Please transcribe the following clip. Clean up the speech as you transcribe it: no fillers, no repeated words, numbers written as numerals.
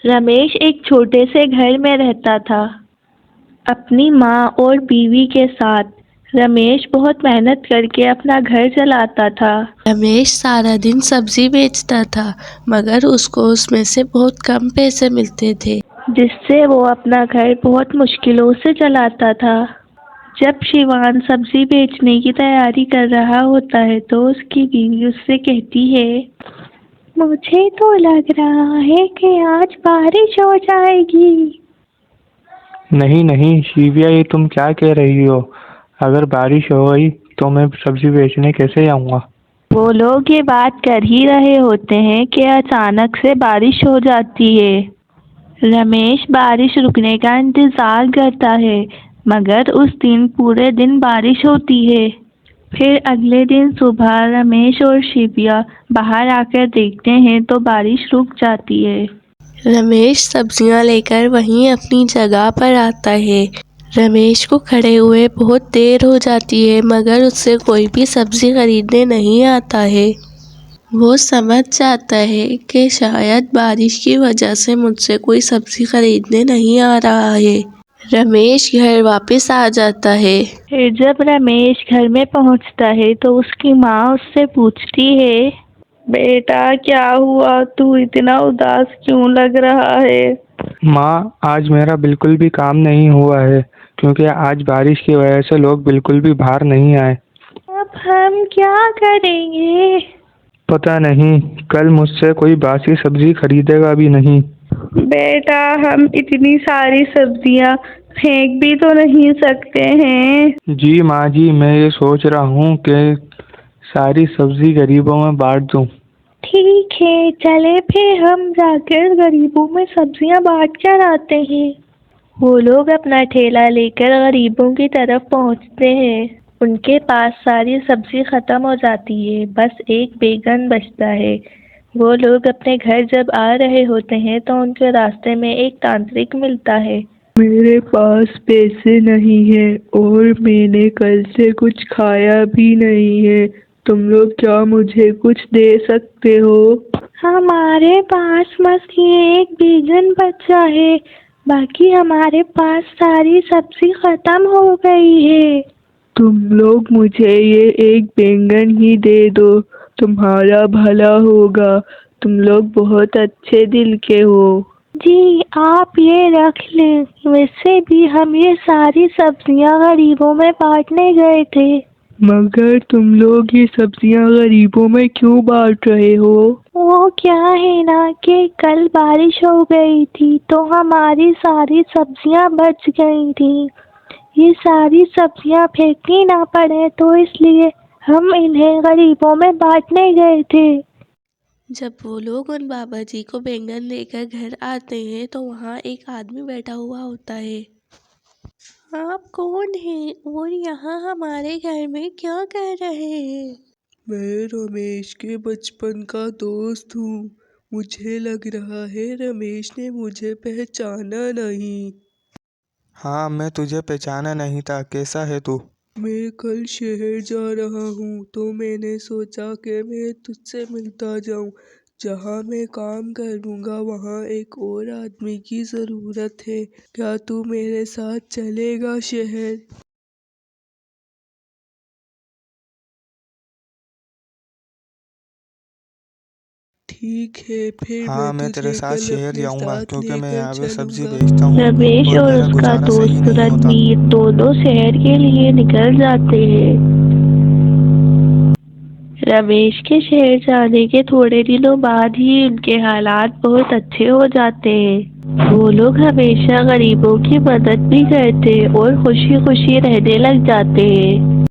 रमेश एक छोटे से घर में रहता था, अपनी माँ और बीवी के साथ। रमेश बहुत मेहनत करके अपना घर चलाता था। रमेश सारा दिन सब्जी बेचता था, मगर उसको उसमें से बहुत कम पैसे मिलते थे, जिससे वो अपना घर बहुत मुश्किलों से चलाता था। जब शिवान सब्जी बेचने की तैयारी कर रहा होता है तो उसकी बीवी उससे कहती है, मुझे तो लग रहा है कि आज बारिश हो जाएगी। नहीं नहीं शिविया, ये तुम क्या कह रही हो? अगर बारिश हो गई तो मैं सब्जी बेचने कैसे आऊँगा? वो लोग ये बात कर ही रहे होते हैं कि अचानक से बारिश हो जाती है। रमेश बारिश रुकने का इंतजार करता है, मगर उस दिन पूरे दिन बारिश होती है। फिर अगले दिन सुबह रमेश और शिविया बाहर आकर देखते हैं तो बारिश रुक जाती है। रमेश सब्जियां लेकर वहीं अपनी जगह पर आता है। रमेश को खड़े हुए बहुत देर हो जाती है, मगर उससे कोई भी सब्जी खरीदने नहीं आता है। वो समझ जाता है कि शायद बारिश की वजह से मुझसे कोई सब्जी खरीदने नहीं आ रहा है। रमेश घर वापस आ जाता है। फिर जब रमेश घर में पहुंचता है तो उसकी माँ उससे पूछती है, बेटा क्या हुआ, तू इतना उदास क्यों लग रहा है? माँ, आज मेरा बिल्कुल भी काम नहीं हुआ है क्योंकि आज बारिश की वजह से लोग बिल्कुल भी बाहर नहीं आए। अब हम क्या करेंगे? पता नहीं, कल मुझसे कोई बासी सब्जी खरीदेगा भी नहीं। बेटा, हम इतनी सारी सब्जियां फेंक भी तो नहीं सकते हैं। जी माँ जी, मैं ये सोच रहा हूँ कि सारी सब्जी गरीबों में बांट दूँ। ठीक है, चले फिर हम जाकर गरीबों में सब्जियां बांट कर आते हैं। वो लोग अपना ठेला लेकर गरीबों की तरफ पहुंचते हैं। उनके पास सारी सब्जी खत्म हो जाती है, बस एक बैगन बचता है। वो लोग अपने घर जब आ रहे होते हैं तो उनके रास्ते में एक तांत्रिक मिलता है। मेरे पास पैसे नहीं है और मैंने कल से कुछ खाया भी नहीं है। तुम लोग क्या मुझे कुछ दे सकते हो? हमारे पास बस ये एक बैगन बचा है, बाकी हमारे पास सारी सब्जी खत्म हो गई है। तुम लोग मुझे ये एक बैंगन ही दे दो, तुम्हारा भला होगा। तुम लोग बहुत अच्छे दिल के हो। जी, आप ये रख लें। वैसे भी हम ये सारी सब्जियां गरीबों में बांटने गए थे। मगर तुम लोग ये सब्जियां गरीबों में क्यों बांट रहे हो? वो क्या है ना कि कल बारिश हो गई थी तो हमारी सारी सब्जियां बच गई थी। ये सारी सब्जियां फेंकनी ना पड़े तो इसलिए हम इन्हें गरीबों में बांटने गए थे। जब वो लोग उन बाबा जी को बैंगन लेकर घर आते हैं तो वहाँ एक आदमी बैठा हुआ होता है। आप कौन हैं और यहाँ हमारे घर में क्या कर रहे हैं? मैं रमेश के बचपन का दोस्त हूँ। मुझे लग रहा है रमेश ने मुझे पहचाना नहीं। हाँ, मैं तुझे पहचाना नहीं था। कैसा है तू? मैं कल शहर जा रहा हूँ तो मैंने सोचा कि मैं तुझसे मिलता जाऊँ। जहाँ मैं काम करूँगा वहाँ एक और आदमी की ज़रूरत है। क्या तू मेरे साथ चलेगा शहर? ठीक है, फिर हाँ, मैं तेरे तुझे साथ कल शहर अपने जाऊँगा साथ क्योंकि मैं लेकर यहाँ पे सब्जी चलूँगा। बेचता हूँ रमेश और और मेरा उसका गुजारा सही दोस्त नहीं होता। रणवीर दोनों शहर के लिए निकल जाते हैं। रमेश के शहर जाने के थोड़े दिनों बाद ही उनके हालात बहुत अच्छे हो जाते हैं। वो लोग हमेशा गरीबों की मदद भी करते और खुशी खुशी रहने लग जाते हैं।